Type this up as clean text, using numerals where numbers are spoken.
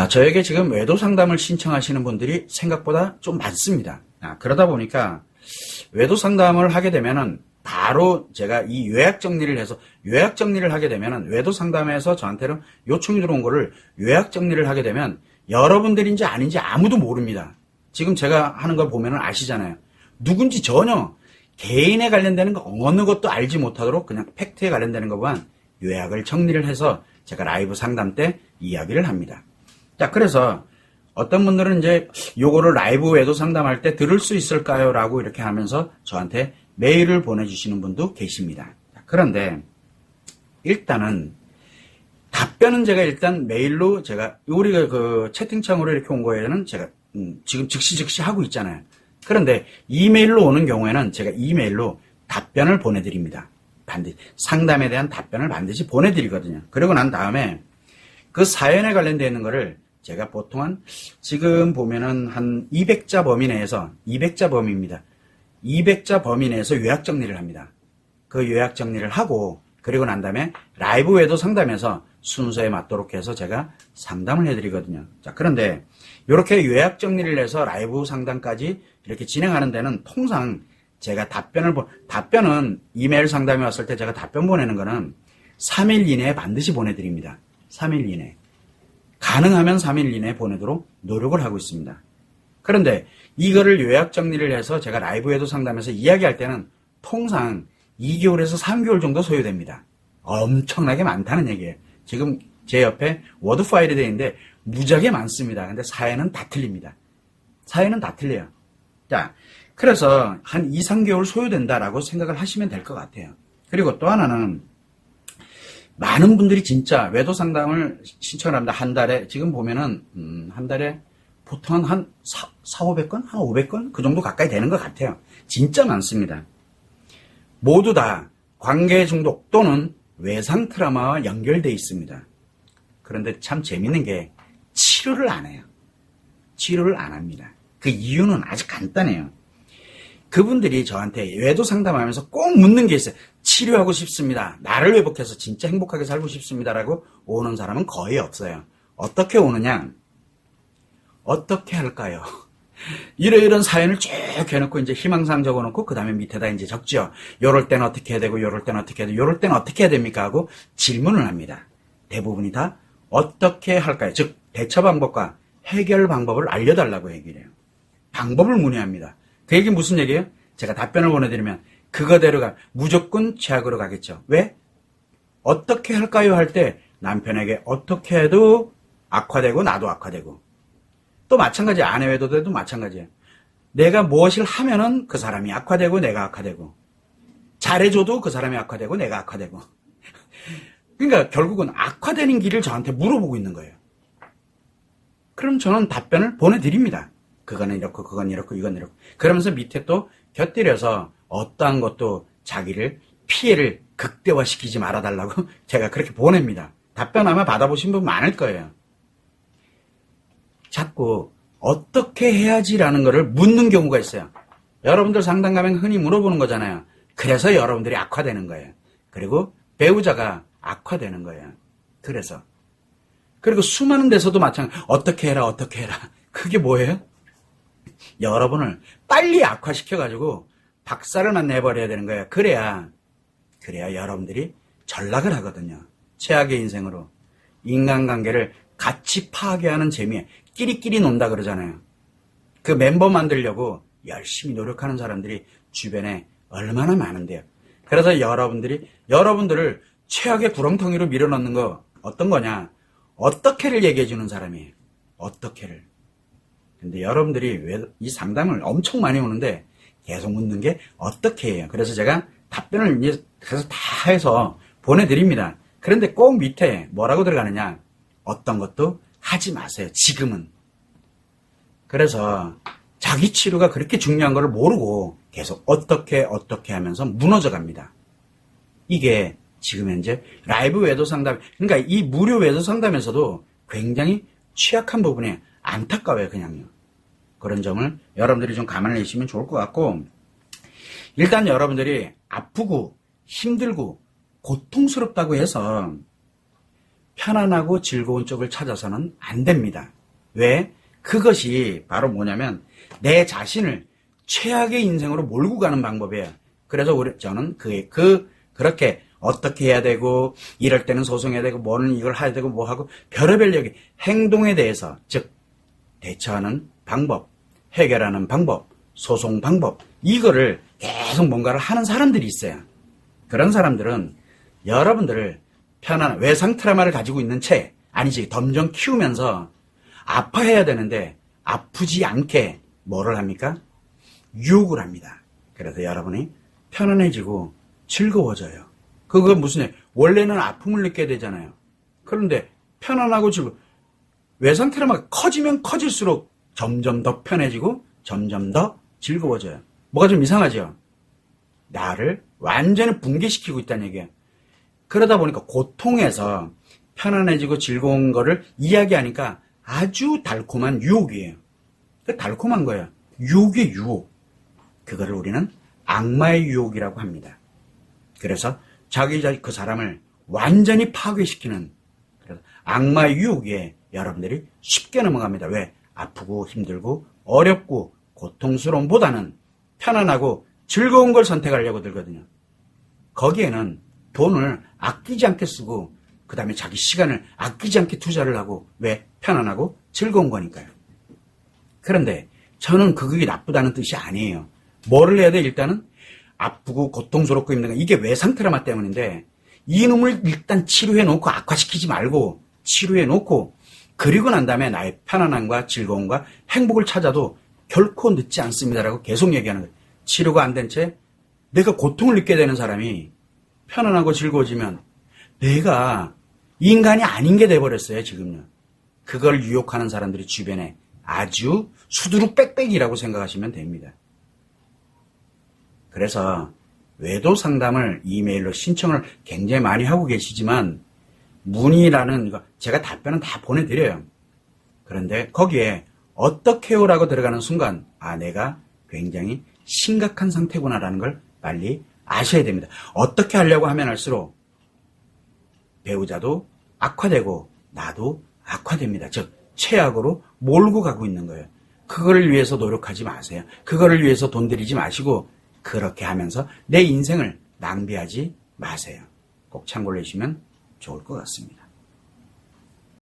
저에게 지금 외도 상담을 신청하시는 분들이 생각보다 좀 많습니다. 그러다 보니까 외도 상담을 하게 되면은 바로 제가 이 요약 정리를 해서 요약 정리를 하게 되면은 외도 상담에서 저한테는 요청이 들어온 거를 요약 정리를 하게 되면 여러분들인지 아닌지 아무도 모릅니다. 지금 제가 하는 걸 보면은 아시잖아요. 누군지 전혀 개인에 관련되는 거 어느 것도 알지 못하도록 그냥 팩트에 관련되는 것만 요약을 정리를 해서 제가 라이브 상담 때 이야기를 합니다. 자, 그래서 어떤 분들은 이제 요거를 라이브 외도 상담할 때 들을 수 있을까요? 라고 이렇게 하면서 저한테 메일을 보내주시는 분도 계십니다. 그런데 일단은 답변은 제가 일단 메일로 제가 우리가 그 채팅창으로 이렇게 온 거에는 제가 지금 즉시 하고 있잖아요. 그런데 이메일로 오는 경우에는 제가 이메일로 답변을 보내드립니다. 반드시 상담에 대한 답변을 반드시 보내드리거든요. 그리고 난 다음에 그 사연에 관련되어 있는 거를 제가 보통 지금 보면은 한 200자 범위 내에서 200자 범위입니다. 200자 범위 내에서 요약 정리를 합니다. 그 요약 정리를 하고 그리고 난 다음에 라이브 외도 상담에서 순서에 맞도록 해서 제가 상담을 해드리거든요. 자, 그런데 이렇게 요약 정리를 해서 라이브 상담까지 이렇게 진행하는 데는 통상 제가 답변은 이메일 상담이 왔을 때 제가 답변 보내는 거는 3일 이내에 반드시 보내드립니다. 3일 이내. 가능하면 3일 이내에 보내도록 노력을 하고 있습니다. 그런데 이거를 요약 정리를 해서 제가 라이브 외도 상담에서 이야기할 때는 통상 2개월에서 3개월 정도 소요됩니다. 엄청나게 많다는 얘기예요. 지금 제 옆에 워드 파일이 되어 있는데 무지하게 많습니다. 근데 사연은 다 틀립니다. 사연은 다 틀려요. 자, 그래서 한 2, 3개월 소요된다라고 생각을 하시면 될 것 같아요. 그리고 또 하나는 많은 분들이 진짜 외도 상담을 신청을 합니다. 한 달에 지금 보면은 한 달에 보통 한 400건? 한 500건? 그 정도 가까이 되는 것 같아요. 진짜 많습니다. 모두 다 관계 중독 또는 외상 트라우마와 연결되어 있습니다. 그런데 참 재밌는 게 치료를 안 해요. 치료를 안 합니다. 그 이유는 아주 간단해요. 그분들이 저한테 외도 상담하면서 꼭 묻는 게 있어요. 치료하고 싶습니다. 나를 회복해서 진짜 행복하게 살고 싶습니다라고 오는 사람은 거의 없어요. 어떻게 오느냐? 어떻게 할까요? 이런 사연을 쭉 해놓고 이제 희망사항 적어놓고 그 다음에 밑에다 이제 적죠. 요럴 때는 어떻게 해야 되고 요럴 때는 어떻게 해야 되고 요럴 때는 어떻게 해야 됩니까? 하고 질문을 합니다. 대부분이 다 어떻게 할까요? 즉 대처 방법과 해결 방법을 알려달라고 얘기를 해요. 방법을 문의합니다. 그 얘기 무슨 얘기예요? 제가 답변을 보내드리면 그거대로 무조건 최악으로 가겠죠. 왜? 어떻게 할까요? 할 때 남편에게 어떻게 해도 악화되고 나도 악화되고 또 마찬가지 아내 외도도 마찬가지예요. 내가 무엇을 하면은 그 사람이 악화되고 내가 악화되고 잘해줘도 그 사람이 악화되고 내가 악화되고 그러니까 결국은 악화되는 길을 저한테 물어보고 있는 거예요. 그럼 저는 답변을 보내드립니다. 그거는 이렇고 그건 이렇고 이건 이렇고 그러면서 밑에 또 곁들여서 어떠한 것도 자기를 피해를 극대화시키지 말아달라고 제가 그렇게 보냅니다. 답변 아마 받아보신 분 많을 거예요. 자꾸 어떻게 해야지라는 거를 묻는 경우가 있어요. 여러분들 상담 가면 흔히 물어보는 거잖아요. 그래서 여러분들이 악화되는 거예요. 그리고 배우자가 악화되는 거예요. 그래서 그리고 수많은 데서도 마찬가지 어떻게 해라 어떻게 해라 그게 뭐예요? 여러분을 빨리 악화시켜가지고 박살을만 내버려야 되는 거예요. 그래야 여러분들이 전락을 하거든요. 최악의 인생으로 인간관계를 같이 파괴하는 재미에 끼리끼리 논다 그러잖아요. 그 멤버 만들려고 열심히 노력하는 사람들이 주변에 얼마나 많은데요. 그래서 여러분들을 최악의 구렁텅이로 밀어넣는 거 어떤 거냐? 어떻게를 얘기해 주는 사람이에요. 어떻게를. 근데 여러분들이 왜 이 상담을 엄청 많이 오는데 계속 묻는 게 어떻게 해요. 그래서 제가 답변을 이제 그래서 다 해서 보내드립니다. 그런데 꼭 밑에 뭐라고 들어가느냐? 어떤 것도 하지 마세요. 지금은. 그래서 자기 치료가 그렇게 중요한 걸 모르고 계속 어떻게 하면서 무너져 갑니다. 이게 지금 현재 라이브 외도 상담, 그러니까 이 무료 외도 상담에서도 굉장히 취약한 부분이 안타까워요, 그냥요. 그런 점을 여러분들이 좀 감안해 주시면 좋을 것 같고, 일단 여러분들이 아프고 힘들고 고통스럽다고 해서 편안하고 즐거운 쪽을 찾아서는 안 됩니다. 왜? 그것이 바로 뭐냐면 내 자신을 최악의 인생으로 몰고 가는 방법이에요. 그래서 저는 그렇게 어떻게 해야 되고, 이럴 때는 소송해야 되고, 뭐는 이걸 해야 되고, 뭐 하고, 별의별 얘기, 행동에 대해서, 즉, 대처하는 방법, 해결하는 방법, 소송 방법, 이거를 계속 뭔가를 하는 사람들이 있어요. 그런 사람들은 여러분들을 편안한 외상 트라우마를 가지고 있는 채, 아니지, 점점 키우면서 아파해야 되는데, 아프지 않게 뭐를 합니까? 유혹을 합니다. 그래서 여러분이 편안해지고 즐거워져요. 그거 무슨 일? 원래는 아픔을 느껴야 되잖아요. 그런데 편안하고 외상 트라우마가 커지면 커질수록 점점 더 편해지고 점점 더 즐거워져요. 뭐가 좀 이상하죠? 나를 완전히 붕괴시키고 있다는 얘기예요. 그러다 보니까 고통에서 편안해지고 즐거운 거를 이야기하니까 아주 달콤한 유혹이에요. 달콤한 거예요. 유혹의 유혹. 그거를 우리는 악마의 유혹이라고 합니다. 그래서 그 사람을 완전히 파괴시키는 그래서 악마의 유혹에 여러분들이 쉽게 넘어갑니다. 왜? 아프고 힘들고 어렵고 고통스러움보다는 편안하고 즐거운 걸 선택하려고 들거든요. 거기에는 돈을 아끼지 않게 쓰고 그 다음에 자기 시간을 아끼지 않게 투자를 하고 왜? 편안하고 즐거운 거니까요. 그런데 저는 그게 나쁘다는 뜻이 아니에요. 뭐를 해야 돼? 일단은 아프고 고통스럽고 힘든 거 이게 외상 트라우마 때문인데 이놈을 일단 치료해 놓고 악화시키지 말고 치료해 놓고 그리고 난 다음에 나의 편안함과 즐거움과 행복을 찾아도 결코 늦지 않습니다라고 계속 얘기하는 거예요. 치료가 안 된 채 내가 고통을 느끼게 되는 사람이 편안하고 즐거워지면 내가 인간이 아닌 게 돼버렸어요. 지금요. 그걸 유혹하는 사람들이 주변에 아주 수두룩 빽빽이라고 생각하시면 됩니다. 그래서 외도 상담을 이메일로 신청을 굉장히 많이 하고 계시지만 문의라는 거 제가 답변은 다 보내드려요. 그런데 거기에 어떻게요라고 들어가는 순간 내가 굉장히 심각한 상태구나라는 걸 빨리 아셔야 됩니다. 어떻게 하려고 하면 할수록 배우자도 악화되고 나도 악화됩니다. 즉 최악으로 몰고 가고 있는 거예요. 그거를 위해서 노력하지 마세요. 그거를 위해서 돈 들이지 마시고 그렇게 하면서 내 인생을 낭비하지 마세요. 꼭 참고를 해주시면 좋을 것 같습니다.